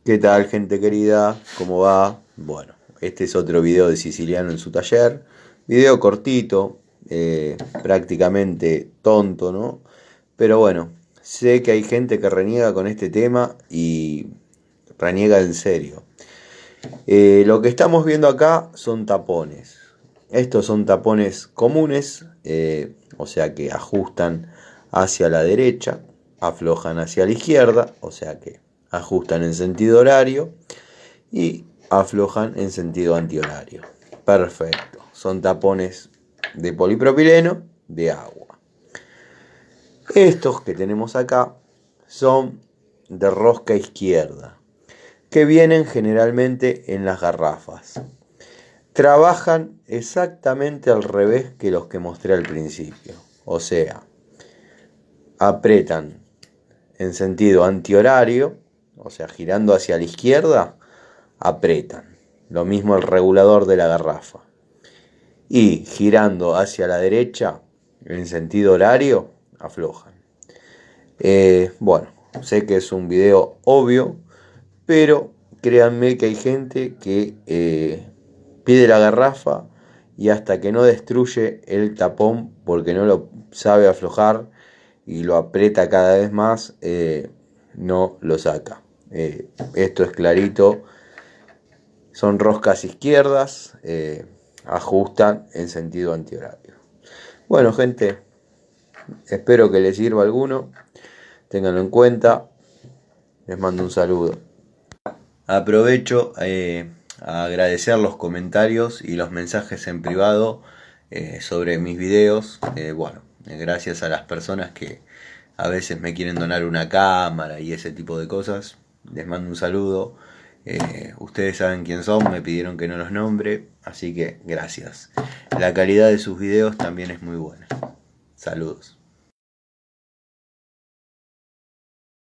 ¿Qué tal, gente querida? ¿Cómo va? Bueno, este es otro video de Siciliano en su taller. Video cortito, prácticamente tonto, ¿no? Pero bueno, sé que hay gente que reniega con este tema y reniega en serio. Lo que estamos viendo acá son tapones. Estos son tapones comunes, o sea que ajustan hacia la derecha, aflojan hacia la izquierda, o sea que ajustan en sentido horario y aflojan en sentido antihorario. Perfecto. Son tapones de polipropileno de agua. Estos que tenemos acá son de rosca izquierda, que vienen generalmente en las garrafas. Trabajan exactamente al revés que los que mostré al principio. O sea, apretan en sentido antihorario, o sea, girando hacia la izquierda, apretan. Lo mismo el regulador de la garrafa. Y girando hacia la derecha, en sentido horario, aflojan. Bueno, sé que es un video obvio, pero créanme que hay gente que pide la garrafa y hasta que no destruye el tapón porque no lo sabe aflojar y lo aprieta cada vez más, no lo saca. Esto es clarito. Son roscas izquierdas, ajustan en sentido antihorario. Bueno, gente, espero que les sirva alguno. Ténganlo en cuenta. Les mando un saludo. Aprovecho a agradecer los comentarios y los mensajes en privado sobre mis videos. Gracias a las personas que a veces me quieren donar una cámara y ese tipo de cosas. Les mando un saludo. Ustedes saben quién son, me pidieron que no los nombre, así que gracias. La calidad de sus videos también es muy buena. Saludos.